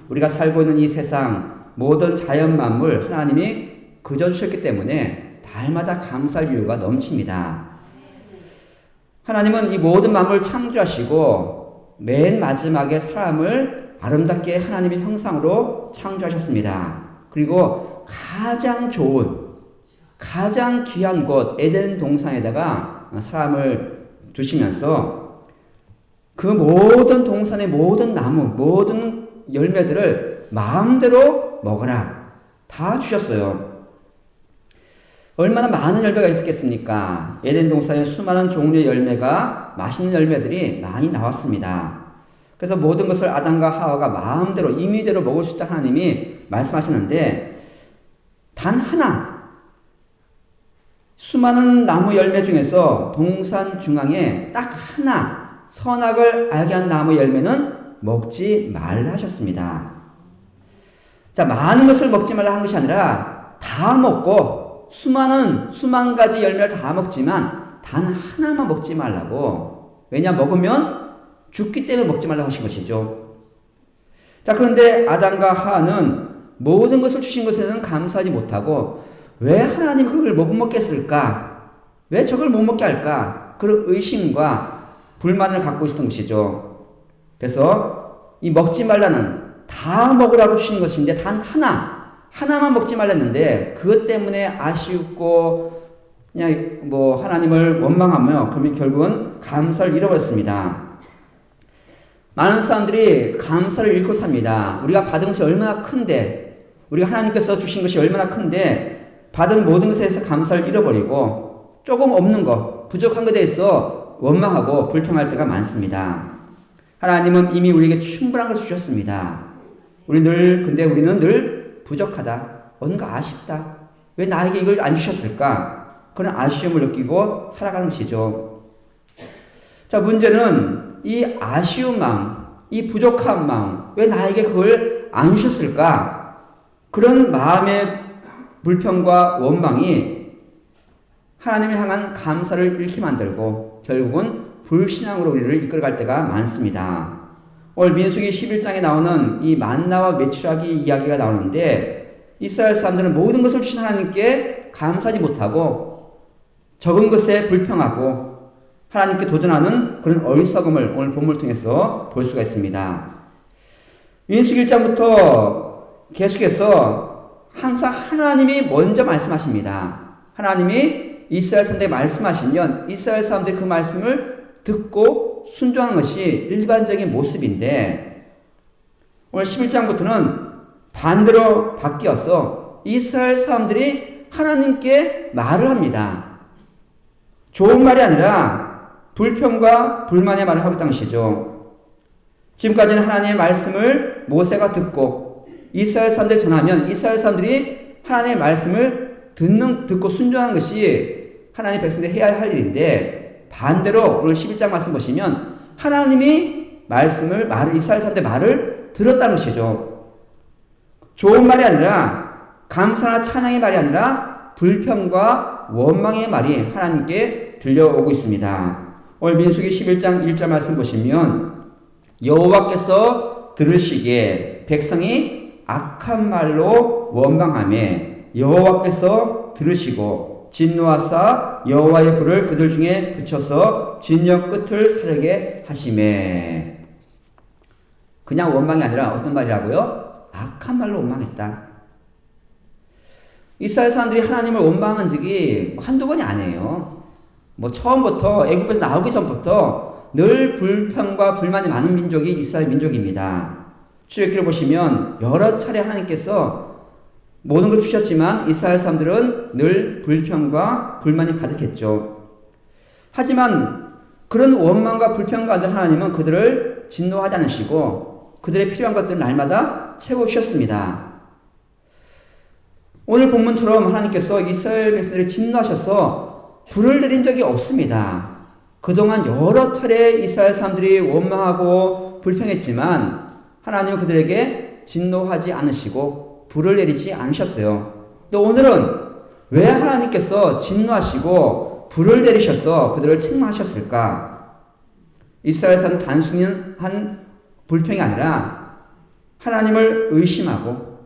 우리가 살고 있는 이 세상 모든 자연 만물 하나님이 그려주셨기 때문에 달마다 감사할 이유가 넘칩니다. 하나님은 이 모든 만물을 창조하시고 맨 마지막에 사람을 아름답게 하나님의 형상으로 창조하셨습니다. 그리고 가장 좋은, 가장 귀한 곳 에덴 동산에다가 사람을 두시면서 그 모든 동산의 모든 나무, 모든 열매들을 마음대로 먹어라 다 주셨어요. 얼마나 많은 열매가 있었겠습니까? 에덴 동산에 수많은 종류의 열매가, 맛있는 열매들이 많이 나왔습니다. 그래서 모든 것을 아담과 하와가 마음대로 임의대로 먹을 수 있다 하나님이 말씀하셨는데, 단 하나, 수많은 나무 열매 중에서 동산 중앙에 딱 하나 선악을 알게 한 나무 열매는 먹지 말라 하셨습니다. 자, 많은 것을 먹지 말라 한 것이 아니라 다 먹고 수만 가지 열매를 다 먹지만 단 하나만 먹지 말라고. 왜냐, 먹으면 죽기 때문에 먹지 말라고 하신 것이죠. 자, 그런데 아담과 하와는 모든 것을 주신 것에는 감사하지 못하고 왜 하나님 그걸 못 먹겠을까? 왜 저걸 못 먹게 할까? 그런 의심과 불만을 갖고 있었던 것이죠. 그래서 이 먹지 말라는, 다 먹으라고 주신 것인데 단 하나만 먹지 말랬는데 그것 때문에 아쉬웠고 그냥 하나님을 원망하며 그러면 결국은 감사를 잃어버렸습니다. 많은 사람들이 감사를 잃고 삽니다. 우리가 받은 것이 얼마나 큰데, 우리가 하나님께서 주신 것이 얼마나 큰데 받은 모든 것에 대해서 감사를 잃어버리고 조금 없는 것, 부족한 것에 대해서 원망하고 불평할 때가 많습니다. 하나님은 이미 우리에게 충분한 것을 주셨습니다. 근데 우리는 늘 부족하다, 뭔가 아쉽다, 왜 나에게 이걸 안 주셨을까, 그런 아쉬움을 느끼고 살아가는 것이죠. 자, 문제는 이 아쉬운 마음, 이 부족한 마음, 왜 나에게 그걸 안 주셨을까, 그런 마음의 불평과 원망이 하나님을 향한 감사를 잃게 만들고 결국은 불신앙으로 우리를 이끌어갈 때가 많습니다. 오늘 민수기 11장에 나오는 이 만나와 메추라기 이야기가 나오는데, 이스라엘 사람들은 모든 것을 주신 하나님께 감사하지 못하고 적은 것에 불평하고 하나님께 도전하는 그런 어리석음을 오늘 본문을 통해서 볼 수가 있습니다. 민수기 1장부터 계속해서 항상 하나님이 먼저 말씀하십니다. 하나님이 이스라엘 사람들에게 말씀하시면 이스라엘 사람들이 그 말씀을 듣고 순종하는 것이 일반적인 모습인데, 오늘 11장부터는 반대로 바뀌어서 이스라엘 사람들이 하나님께 말을 합니다. 좋은 말이 아니라 불평과 불만의 말을 하고 있다는 것이죠. 지금까지는 하나님의 말씀을 모세가 듣고 이스라엘 사람들이 전하면 이스라엘 사람들이 하나님의 말씀을 듣고 순종하는 것이 하나님의 백성들이 해야 할 일인데, 반대로 오늘 11장 말씀 보시면 하나님이 이스라엘 사람들의 말을 들었다는 것이죠. 좋은 말이 아니라, 감사나 찬양의 말이 아니라 불평과 원망의 말이 하나님께 들려오고 있습니다. 오늘 민수기 11장 1절 말씀 보시면 여호와께서 들으시기에 백성이 악한 말로 원망하며 여호와께서 들으시고 진노하사 여호와의 불을 그들 중에 붙여서 진영 끝을 사르게 하시매. 그냥 원망이 아니라 어떤 말이라고요? 악한 말로 원망했다. 이스라엘 사람들이 하나님을 원망한 적이 한두 번이 아니에요. 처음부터 애굽에서 나오기 전부터 늘 불평과 불만이 많은 민족이 이스라엘 민족입니다. 출애굽기를 보시면 여러 차례 하나님께서 모든 걸 주셨지만 이스라엘 사람들은 늘 불평과 불만이 가득했죠. 하지만 그런 원망과 불평 가운데 하나님은 그들을 진노하지 않으시고 그들의 필요한 것들을 날마다 채워주셨습니다. 오늘 본문처럼 하나님께서 이스라엘 백성들을 진노하셔서 불을 내린 적이 없습니다. 그동안 여러 차례 이스라엘 사람들이 원망하고 불평했지만 하나님은 그들에게 진노하지 않으시고 불을 내리지 않으셨어요. 근데 오늘은 왜 하나님께서 진노하시고 불을 내리셔서 그들을 책망하셨을까? 이스라엘 사람은 단순히 한 불평이 아니라 하나님을 의심하고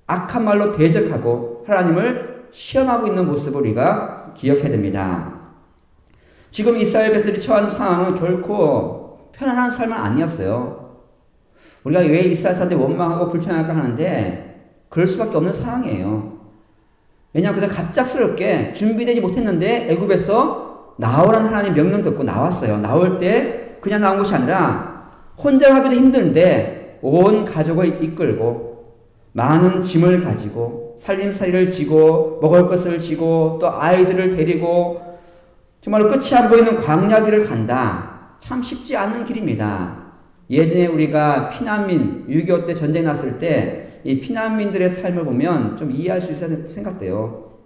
악한 말로 대적하고 하나님을 시험하고 있는 모습을 우리가 기억해야 됩니다. 지금 이스라엘 백성들이 처한 상황은 결코 편안한 삶은 아니었어요. 우리가 왜 이스라엘 사람들이 원망하고 불편할까 하는데 그럴 수밖에 없는 상황이에요. 왜냐하면 그들 갑작스럽게 준비되지 못했는데 애굽에서 나오라는 하나님 명령 듣고 나왔어요. 나올 때 그냥 나온 것이 아니라 혼자 가기도 힘든데 온 가족을 이끌고 많은 짐을 가지고 살림살이를 지고 먹을 것을 지고 또 아이들을 데리고 정말로 끝이 안 보이는 광야 길을 간다. 참 쉽지 않은 길입니다. 예전에 우리가 피난민 6.25 때 전쟁 났을 때 이 피난민들의 삶을 보면 좀 이해할 수 있어서 생각돼요.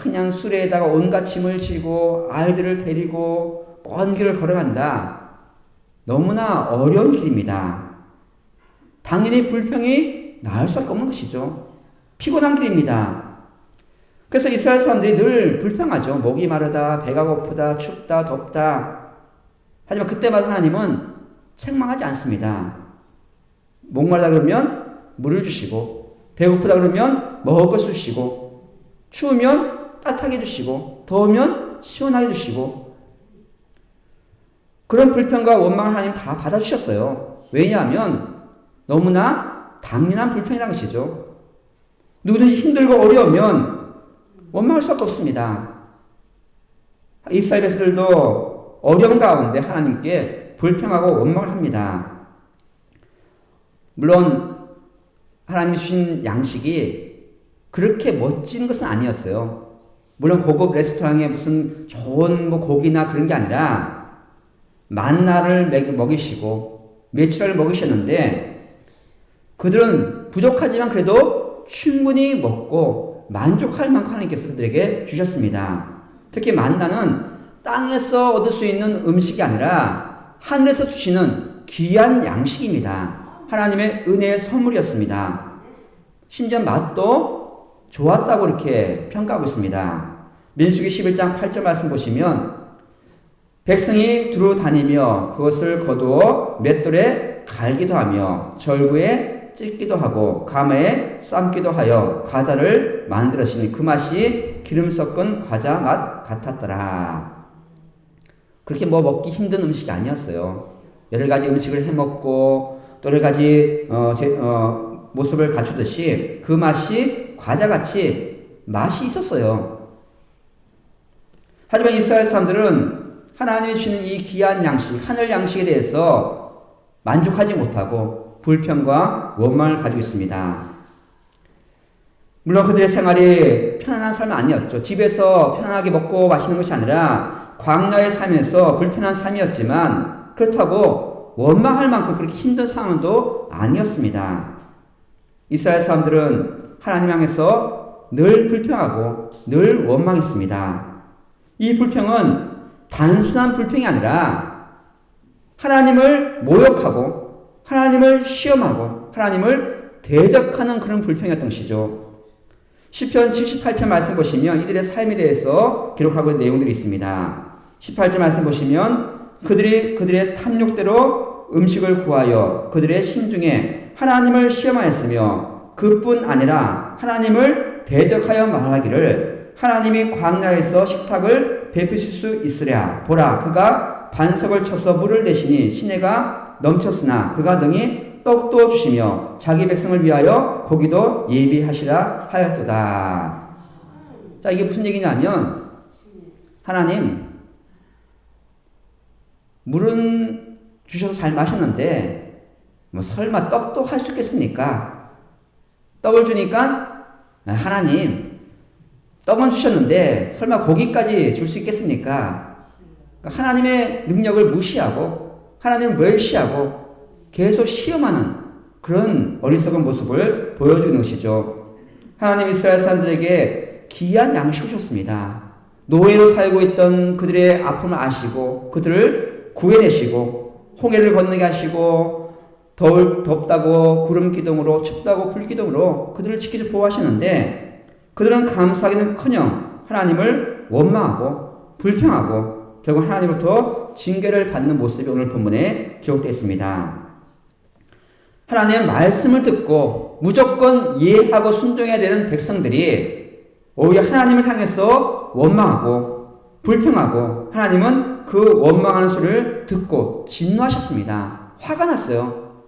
그냥 수레에다가 온갖 짐을 지고 아이들을 데리고 먼 길을 걸어간다. 너무나 어려운 길입니다. 당연히 불평이 나을 수밖에 없는 것이죠. 피곤한 길입니다. 그래서 이스라엘 사람들이 늘 불평하죠. 목이 마르다, 배가 고프다, 춥다, 덥다. 하지만 그때마다 하나님은 책망하지 않습니다. 목마르다 그러면 물을 주시고, 배고프다 그러면 먹을 것을 주시고, 추우면 따뜻하게 해주시고, 더우면 시원하게 해주시고, 그런 불평과 원망을 하나님 다 받아주셨어요. 왜냐하면 너무나 당연한 불평이라는 것이죠. 누구든지 힘들고 어려우면 원망할 수밖에 없습니다. 이스라엘 백성들도 어려운 가운데 하나님께 불평하고 원망을 합니다. 물론 하나님이 주신 양식이 그렇게 멋진 것은 아니었어요. 물론 고급 레스토랑에 무슨 좋은 고기나 그런 게 아니라 만나를 먹이시고 메추라를 먹이셨는데 그들은 부족하지만 그래도 충분히 먹고 만족할 만큼 하나님께서 그들에게 주셨습니다. 특히 만나는 땅에서 얻을 수 있는 음식이 아니라 하늘에서 주시는 귀한 양식입니다. 하나님의 은혜의 선물이었습니다. 심지어 맛도 좋았다고 이렇게 평가하고 있습니다. 민수기 11장 8절 말씀 보시면 백성이 두루 다니며 그것을 거두어 맷돌에 갈기도 하며 절구에 찢기도 하고 가마에 삶기도 하여 과자를 만들었으니 그 맛이 기름 섞은 과자 맛 같았더라. 그렇게 먹기 힘든 음식이 아니었어요. 여러 가지 음식을 해먹고 또 여러 가지 모습을 갖추듯이 그 맛이 과자같이 맛이 있었어요. 하지만 이스라엘 사람들은 하나님이 주시는 이 귀한 양식, 하늘 양식에 대해서 만족하지 못하고 불평과 원망을 가지고 있습니다. 물론 그들의 생활이 편안한 삶은 아니었죠. 집에서 편안하게 먹고 마시는 것이 아니라 광야의 삶에서 불편한 삶이었지만 그렇다고 원망할 만큼 그렇게 힘든 상황도 아니었습니다. 이스라엘 사람들은 하나님 향해서 늘 불평하고 늘 원망했습니다. 이 불평은 단순한 불평이 아니라 하나님을 모욕하고 하나님을 시험하고 하나님을 대적하는 그런 불평이었던 것이죠. 시편 78편 말씀 보시면 이들의 삶에 대해서 기록하고 있는 내용들이 있습니다. 18절 말씀 보시면 그들의 탐욕대로 음식을 구하여 그들의 심중에 하나님을 시험하였으며 그뿐 아니라 하나님을 대적하여 말하기를 하나님이 광야에서 식탁을 베푸실 수 있으랴. 보라, 그가 반석을 쳐서 물을 내시니 시내가 넘쳤으나 그가 능히 떡도 주시며 자기 백성을 위하여 고기도 예비하시라 하였도다. 자, 이게 무슨 얘기냐면 하나님 물은 주셔서 잘 마셨는데 뭐 설마 떡도 할 수 있겠습니까? 떡을 주니까 하나님 떡은 주셨는데 설마 고기까지 줄 수 있겠습니까? 그러니까 하나님의 능력을 무시하고 하나님을 멸시하고 계속 시험하는 그런 어리석은 모습을 보여주는 것이죠. 하나님 이스라엘 사람들에게 귀한 양식을 주셨습니다. 노예로 살고 있던 그들의 아픔을 아시고 그들을 구해내시고 홍해를 건너게 하시고 덥다고 구름 기둥으로 춥다고 불 기둥으로 그들을 지키고 보호하시는데 그들은 감사하기는커녕 하나님을 원망하고 불평하고 결국 하나님으로부터 징계를 받는 모습이 오늘 본문에 기록되어 있습니다. 하나님의 말씀을 듣고 무조건 이해하고 순종해야 되는 백성들이 오히려 하나님을 향해서 원망하고 불평하고 하나님은 그 원망하는 소리를 듣고 진노하셨습니다. 화가 났어요.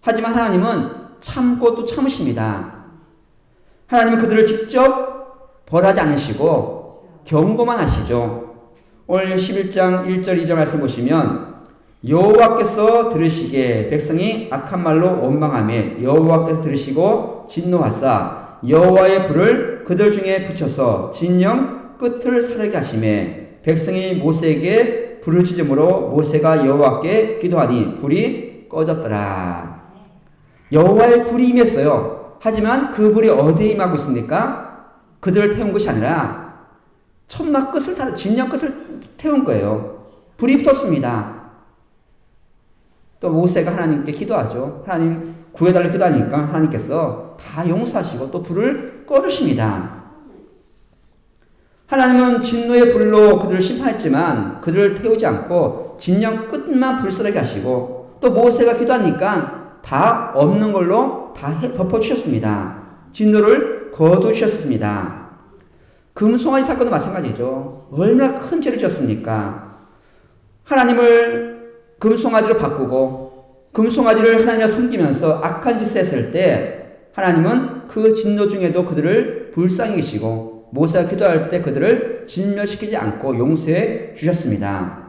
하지만 하나님은 참고 또 참으십니다. 하나님은 그들을 직접 벌하지 않으시고 경고만 하시죠. 오늘 11장 1절 2절 말씀 보시면 여호와께서 들으시기에 백성이 악한 말로 원망하며 여호와께서 들으시고 진노하사 여호와의 불을 그들 중에 붙여서 진영 끝을 사르게 하시매 백성이 모세에게 불을 지짐으로 모세가 여호와께 기도하니 불이 꺼졌더라. 여호와의 불이 임했어요. 하지만 그 불이 어디에 임하고 있습니까? 그들을 태운 것이 아니라 천막 끝을 진영 끝을 태운 거예요. 불이 붙었습니다. 또 모세가 하나님께 기도하죠. 하나님 구해달라고 기도하니까 하나님께서 다 용서하시고 또 불을 꺼주십니다. 하나님은 진노의 불로 그들을 심판했지만 그들을 태우지 않고 진영 끝만 불사르게 하시고 또 모세가 기도하니까 다 없는 걸로 다 덮어주셨습니다. 진노를 거두셨습니다. 금송아지 사건도 마찬가지죠. 얼마나 큰 죄를 지었습니까? 하나님을 금송아지로 바꾸고 금송아지를 하나님을 섬기면서 악한 짓을 했을 때 하나님은 그 진노 중에도 그들을 불쌍히 계시고 모세가 기도할 때 그들을 진멸시키지 않고 용서해 주셨습니다.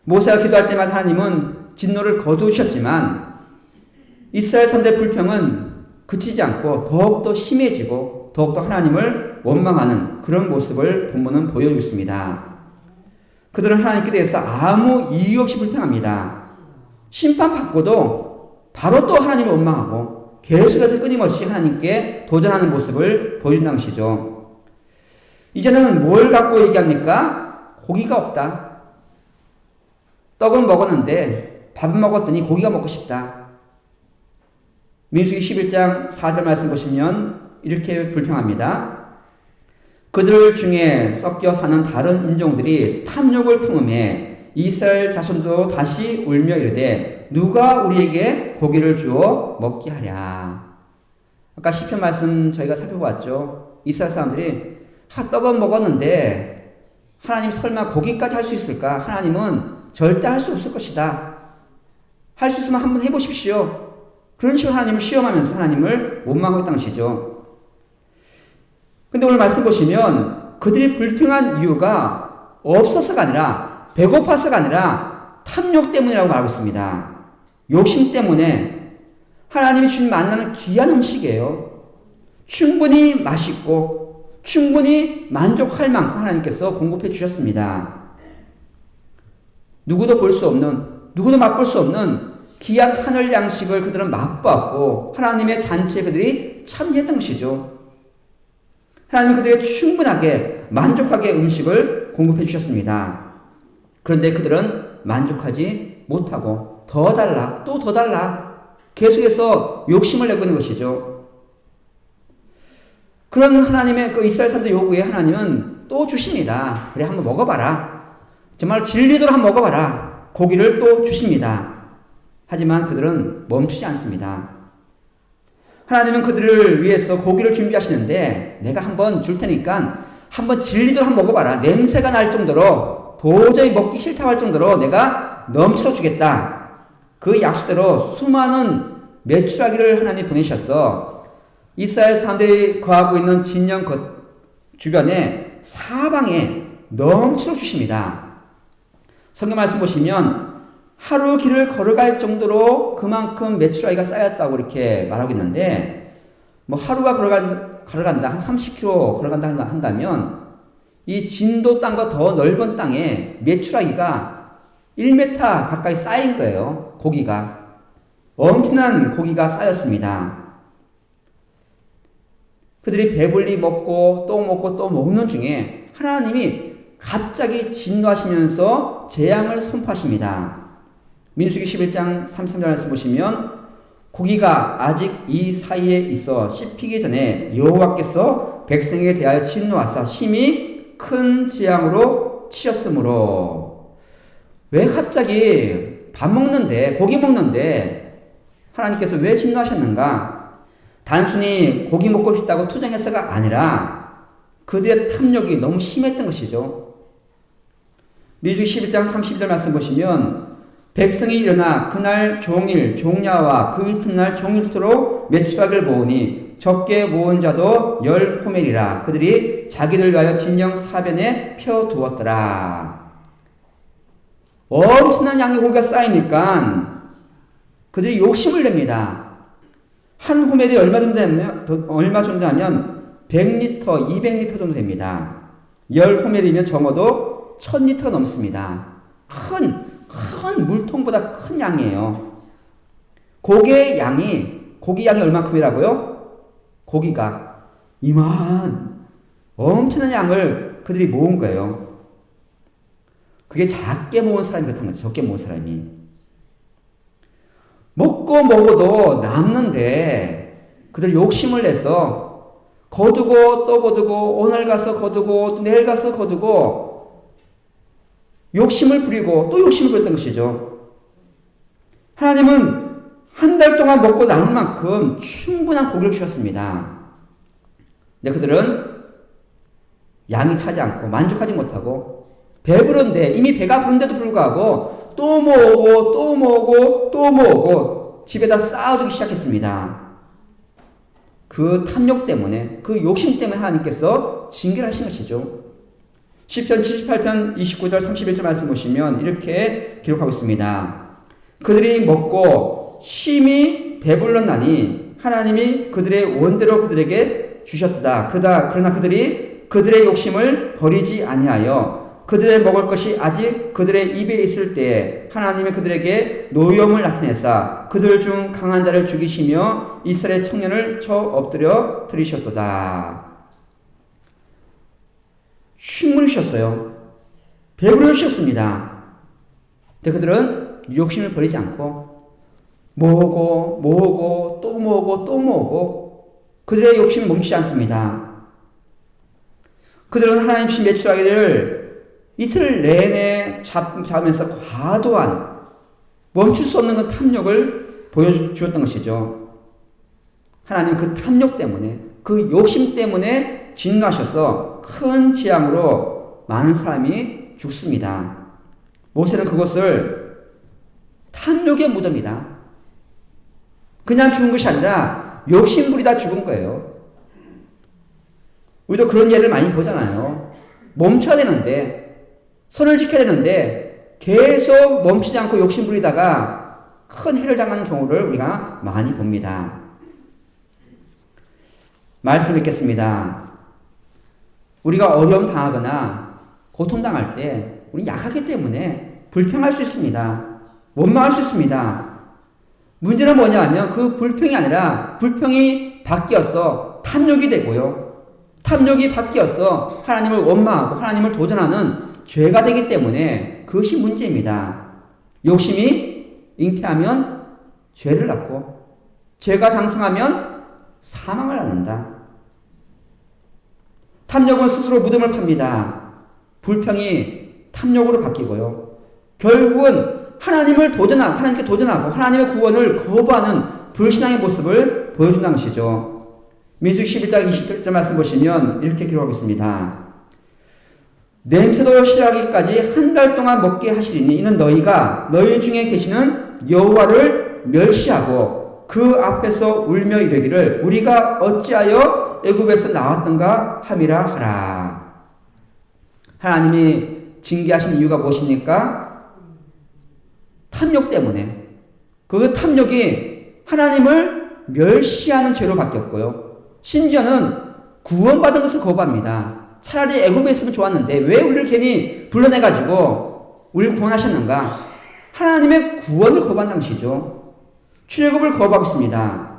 모세가 기도할 때마다 하나님은 진노를 거두셨지만 이스라엘 3대 불평은 그치지 않고 더욱더 심해지고 더욱더 하나님을 원망하는 그런 모습을 본문은 보여주고 있습니다. 그들은 하나님께 대해서 아무 이유 없이 불평합니다. 심판받고도 바로 또 하나님을 원망하고 계속해서 끊임없이 하나님께 도전하는 모습을 보여준다는 것이죠. 이제는 뭘 갖고 얘기합니까? 고기가 없다. 떡은 먹었는데 밥은 먹었더니 고기가 먹고 싶다. 민수기 11장 4절 말씀 보시면 이렇게 불평합니다. 그들 중에 섞여 사는 다른 인종들이 탐욕을 품음에 이스라엘 자손도 다시 울며 이르되 누가 우리에게 고기를 주어 먹게 하랴. 아까 시편 말씀 저희가 살펴봤죠. 이스라엘 사람들이 떡은 먹었는데 하나님 설마 고기까지 할 수 있을까? 하나님은 절대 할 수 없을 것이다. 할 수 있으면 한번 해보십시오. 그런 식으로 하나님을 시험하면서 하나님을 원망하고 있다는 것이죠. 근데 오늘 말씀 보시면 그들이 불평한 이유가 없어서가 아니라 배고파서가 아니라 탐욕 때문이라고 말하고 있습니다. 욕심 때문에 하나님이 주신 만나는 귀한 음식이에요. 충분히 맛있고 충분히 만족할 만큼 하나님께서 공급해 주셨습니다. 누구도 볼 수 없는, 누구도 맛볼 수 없는 귀한 하늘 양식을 그들은 맛보았고 하나님의 잔치에 그들이 참여했던 것이죠. 하나님은 그들에게 충분하게 만족하게 음식을 공급해 주셨습니다. 그런데 그들은 만족하지 못하고 더 달라, 또 더 달라 계속해서 욕심을 내고 있는 것이죠. 그런 하나님의 그 이스라엘 사람들 요구에 하나님은 또 주십니다. 그래 한번 먹어봐라. 정말 진리대로 한번 먹어봐라. 고기를 또 주십니다. 하지만 그들은 멈추지 않습니다. 하나님은 그들을 위해서 고기를 준비하시는데 내가 한번 줄 테니까 한번 진리대로 한번 먹어봐라. 냄새가 날 정도로 도저히 먹기 싫다고 할 정도로 내가 넘치러 주겠다. 그 약속대로 수많은 메추라기를 하나님 보내셔서 이스라엘 사람들이 거하고 있는 진영 주변에 사방에 넘치러 주십니다. 성경 말씀 보시면 하루 길을 걸어갈 정도로 그만큼 메추라기가 쌓였다고 이렇게 말하고 있는데, 뭐 하루가 걸어간다, 한 30km 걸어간다 한다면, 이 진도 땅과 더 넓은 땅에 메추라기가 1m 가까이 쌓인 거예요. 고기가. 엄청난 고기가 쌓였습니다. 그들이 배불리 먹고 또 먹는 중에 하나님이 갑자기 진노하시면서 재앙을 선포하십니다. 민수기 11장 33절 말씀 보시면 고기가 아직 이 사이에 있어 씹히기 전에 여호와께서 백성에게 대하여 진노하사 심히 큰 재앙으로 치셨으므로. 왜 갑자기 밥 먹는데 고기 먹는데 하나님께서 왜 진노하셨는가? 단순히 고기 먹고 싶다고 투정했어가 아니라 그들의 탐욕이 너무 심했던 것이죠. 민수기 11장 32절 말씀 보시면 백성이 일어나 그날 종일 종야와 그 이튿날 종일토록 메추라기를 모으니 적게 모은 자도 10호멜이라. 그들이 자기들 위하여 진영 사변에 펴두었더라. 엄청난 양의 고기가 쌓이니까 그들이 욕심을 냅니다. 한 호멜이 얼마 정도 하면 100리터, 200리터 정도 됩니다. 10호멜이면 적어도 1000리터 넘습니다. 큰 물통보다 큰 양이에요. 고기 양이 얼마큼이라고요? 고기가 엄청난 양을 그들이 모은 거예요. 그게 작게 모은 사람이 그렇다는 거죠. 적게 모은 사람이. 먹어도 남는데 그들 욕심을 내서 거두고 또 거두고 오늘 가서 거두고 또 내일 가서 거두고 욕심을 부리고 또 욕심을 부렸던 것이죠. 하나님은 한 달 동안 먹고 남을 만큼 충분한 고기를 주셨습니다. 근데 그들은 양이 차지 않고 만족하지 못하고 배부른데 이미 배가 부른데도 불구하고 또 모으고 집에다 쌓아두기 시작했습니다. 그 탐욕 때문에 그 욕심 때문에 하나님께서 징계를 하신 것이죠. 시편 78편 29절 31절 말씀 보시면 이렇게 기록하고 있습니다. 그들이 먹고 심히 배불렀나니 하나님이 그들의 원대로 그들에게 주셨다. 그러나 그들이 그들의 욕심을 버리지 아니하여 그들의 먹을 것이 아직 그들의 입에 있을 때에 하나님이 그들에게 노염을 나타내사 그들 중 강한 자를 죽이시며 이스라엘 청년을 쳐 엎드려 들이셨도다. 충분히 주셨어요. 배부르게 주셨습니다. 근데 그들은 욕심을 버리지 않고 모으고 또 모으고 그들의 욕심이 멈추지 않습니다. 그들은 하나님 신 메추라기를 이틀 내내 잡으면서 과도한 멈출 수 없는 그 탐욕을 보여주었던 것이죠. 하나님 그 탐욕 때문에 그 욕심 때문에 진노하셔서 큰 재앙으로 많은 사람이 죽습니다. 모세는 그것을 탐욕의 무덤이다. 그냥 죽은 것이 아니라 욕심 부리다 죽은 거예요. 우리도 그런 예를 많이 보잖아요. 멈춰야 되는데, 선을 지켜야 되는데 계속 멈추지 않고 욕심 부리다가 큰 해를 당하는 경우를 우리가 많이 봅니다. 말씀 읽겠습니다. 우리가 어려움 당하거나 고통당할 때 우리 약하기 때문에 불평할 수 있습니다. 원망할 수 있습니다. 문제는 뭐냐 하면 그 불평이 아니라 불평이 바뀌어서 탐욕이 되고요. 탐욕이 바뀌어서 하나님을 원망하고 하나님을 도전하는 죄가 되기 때문에 그것이 문제입니다. 욕심이 잉태하면 죄를 낳고 죄가 장성하면 사망을 낳는다. 탐욕은 스스로 무덤을 팝니다. 불평이 탐욕으로 바뀌고요. 결국은 하나님께 도전하고 하나님의 구원을 거부하는 불신앙의 모습을 보여준다는 것이죠. 민수기 11장 20절 말씀 보시면 이렇게 기록하고 있습니다. 냄새도 싫어하기까지 한 달 동안 먹게 하시리니 이는 너희가 너희 중에 계시는 여호와를 멸시하고 그 앞에서 울며 이르기를 우리가 어찌하여 애굽에서 나왔던가 함이라 하라. 하나님이 징계하신 이유가 무엇입니까? 탐욕 때문에. 그 탐욕이 하나님을 멸시하는 죄로 바뀌었고요. 심지어는 구원받은 것을 거부합니다. 차라리 애굽에 있으면 좋았는데 왜 우리를 괜히 불러내가지고 우리를 구원하셨는가? 하나님의 구원을 거부한다는 것이죠. 출애굽을 거부하고 있습니다.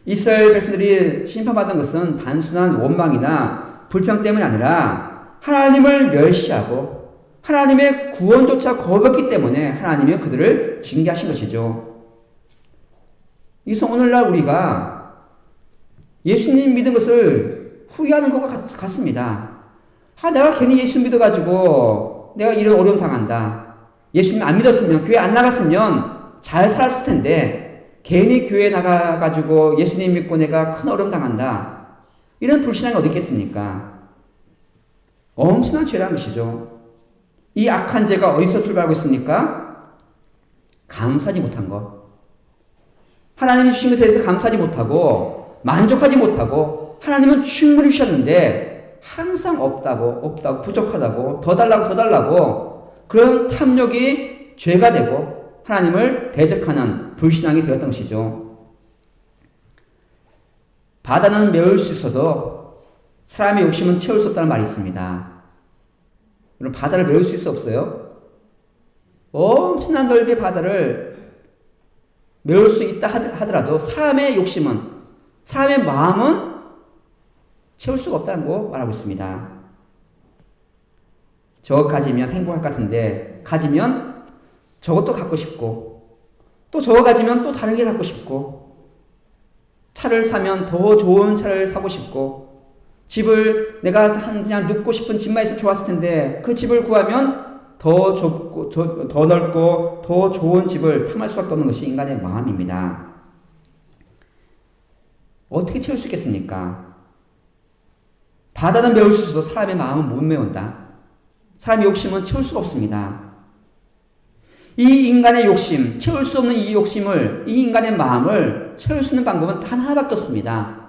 이스라엘 백성들이 심판받은 것은 단순한 원망이나 불평 때문이 아니라 하나님을 멸시하고 하나님의 구원조차 거부했기 때문에 하나님이 그들을 징계하신 것이죠. 이래서 오늘날 우리가 예수님 믿은 것을 후회하는 것과 같습니다. 내가 괜히 예수 믿어가지고 내가 이런 어려움 당한다. 예수님 안 믿었으면, 교회 안 나갔으면 잘 살았을 텐데 괜히 교회 나가가지고 예수님 믿고 내가 큰 어려움 당한다. 이런 불신앙이 어디 있겠습니까? 엄청난 죄라는 것이죠. 이 악한 죄가 어디서 출발하고 있습니까? 감사하지 못한 것. 하나님이 주신 것에 대해서 감사하지 못하고 만족하지 못하고 하나님은 충분히 주셨는데 항상 없다고 부족하다고 더 달라고 그런 탐욕이 죄가 되고 하나님을 대적하는 불신앙이 되었던 것이죠. 바다는 메울 수 있어도 사람의 욕심은 채울 수 없다는 말이 있습니다. 여러분, 바다를 메울 수 있어 없어요? 엄청난 넓이의 바다를 메울 수 있다 하더라도 사람의 욕심은, 사람의 마음은 채울 수가 없다는 거 말하고 있습니다. 저거 가지면 행복할 것 같은데 가지면 저것도 갖고 싶고 또 저거 가지면 또 다른 게 갖고 싶고 차를 사면 더 좋은 차를 사고 싶고 집을 내가 그냥 눕고 싶은 집만 있으면 좋았을 텐데 그 집을 구하면 더 좁고 더 넓고 더 좋은 집을 탐할 수밖에 없는 것이 인간의 마음입니다. 어떻게 채울 수 있겠습니까? 바다는 메울 수 있어도 사람의 마음은 못 메운다. 사람의 욕심은 채울 수가 없습니다. 이 인간의 욕심, 채울 수 없는 이 욕심을, 이 인간의 마음을 채울 수 있는 방법은 단 하나밖에 없습니다.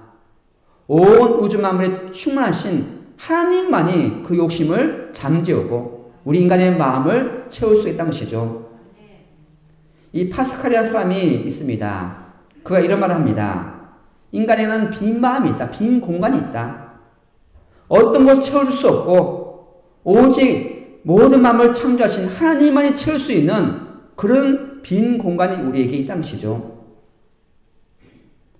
온 우주 만물에 충만하신 하나님만이 그 욕심을 잠재우고 우리 인간의 마음을 채울 수 있다는 것이죠. 이 파스칼이라는 사람이 있습니다. 그가 이런 말을 합니다. 인간에는 빈 마음이 있다. 빈 공간이 있다. 어떤 것을 채울 수 없고 오직 모든 마음을 창조하신 하나님만이 채울 수 있는 그런 빈 공간이 우리에게 있다는 것이죠.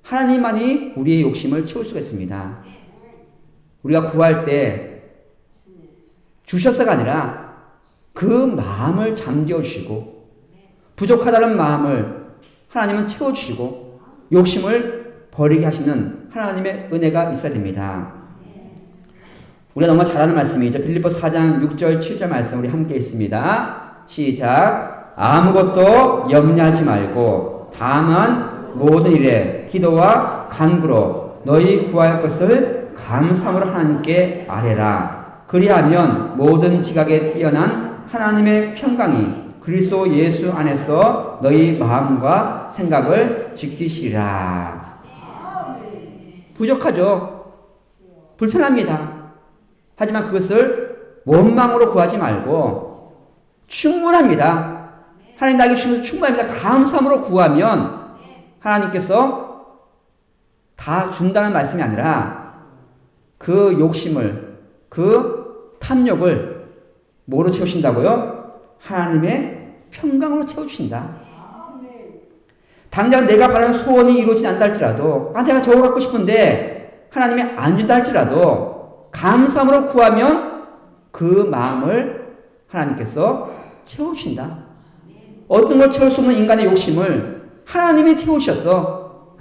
하나님만이 우리의 욕심을 채울 수가 있습니다. 우리가 구할 때 주셔서가 아니라 그 마음을 잠겨주시고 부족하다는 마음을 하나님은 채워주시고 욕심을 버리게 하시는 하나님의 은혜가 있어야 됩니다. 우리가 너무 잘 아는 말씀이죠. 빌립보서 4장 6절 7절 말씀 우리 함께 있습니다. 시작. 아무것도 염려하지 말고 다만 모든 일에 기도와 간구로 너희 구할 것을 감사함으로 하나님께 아뢰라. 그리하면 모든 지각에 뛰어난 하나님의 평강이 그리스도 예수 안에서 너희 마음과 생각을 지키시리라. 부족하죠. 불편합니다. 하지만 그것을 원망으로 구하지 말고 충분합니다. 하나님 나에게 주신 것은 충분합니다. 감사함으로 구하면 하나님께서 다 준다는 말씀이 아니라 그 욕심을, 그 탐욕을 뭐로 채우신다고요? 하나님의 평강으로 채워주신다. 당장 내가 바라는 소원이 이루어지지 않다 할지라도 내가 저거 갖고 싶은데 하나님이 안 준다 할지라도 감사함으로 구하면 그 마음을 하나님께서 채우신다. 어떤 걸 채울 수 없는 인간의 욕심을 하나님이 채우셔서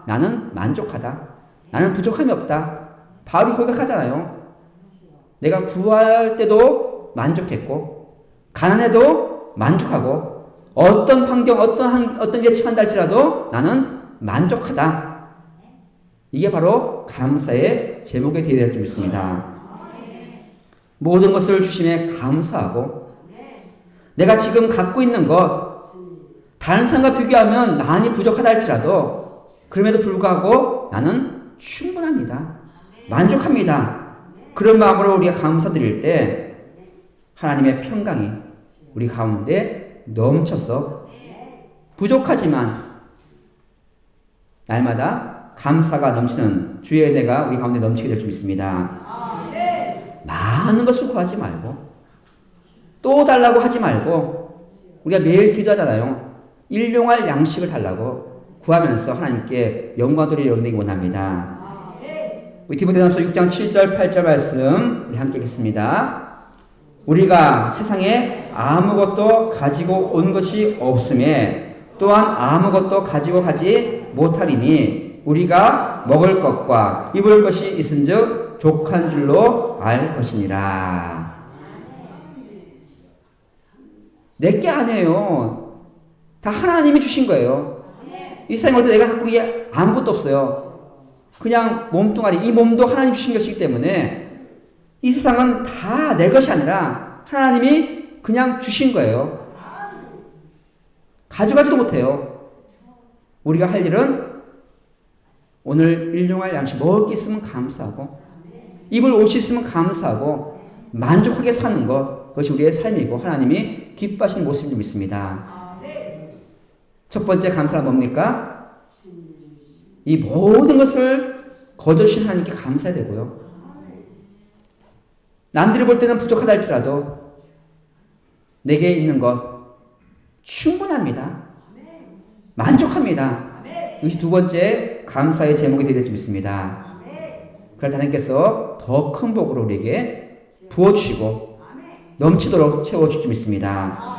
나는 만족하다. 나는 부족함이 없다. 바울이 고백하잖아요. 내가 부할 때도 만족했고 가난해도 만족하고 어떤 환경 어떤 게 처한다 할지라도 나는 만족하다. 이게 바로 감사의 제목이 되어야 될 줄 믿습니다. 모든 것을 주심에 감사하고 내가 지금 갖고 있는 것 다른 사람과 비교하면 많이 부족하다 할지라도 그럼에도 불구하고 나는 충분합니다. 만족합니다. 그런 마음으로 우리가 감사드릴 때 하나님의 평강이 우리 가운데 넘쳐서 부족하지만 날마다 감사가 넘치는 주의 은혜가 우리 가운데 넘치게 될 줄 믿습니다. 많은 것을 구하지 말고 또 달라고 하지 말고 우리가 매일 기도하잖아요. 일용할 양식을 달라고 구하면서 하나님께 영광 돌리려 드리기 원합니다. 우리 디모데전서 6장 7절 8절 말씀 우리 함께 읽겠습니다. 우리가 세상에 아무것도 가지고 온 것이 없음에 또한 아무것도 가지고 가지 못하리니 우리가 먹을 것과 입을 것이 있은즉 족한 줄로 알 것이니라. 내게 아니에요. 다 하나님이 주신 거예요. 이 세상에 올 때 내가 갖고 이게 아무것도 없어요. 그냥 몸뚱아리, 이 몸도 하나님 주신 것이기 때문에 이 세상은 다 내 것이 아니라 하나님이 그냥 주신 거예요. 가져가지도 못해요. 우리가 할 일은 오늘 일용할 양식, 먹을 게 있으면 감사하고 입을 옷이 있으면 감사하고 만족하게 사는 것, 그것이 우리의 삶이고 하나님이 기뻐하시는 모습을 믿습니다. 첫 번째 감사가 뭡니까? 이 모든 것을 거저주신 하나님께 감사해야 되고요. 남들이 볼 때는 부족하다 할지라도 내게 있는 것 충분합니다. 만족합니다. 이것이 두 번째 감사의 제목이 되게 될 믿습니다. 그럴 때 하나님께서 더 큰 복으로 우리에게 부어주시고 넘치도록 채워줄 줄 믿습니다.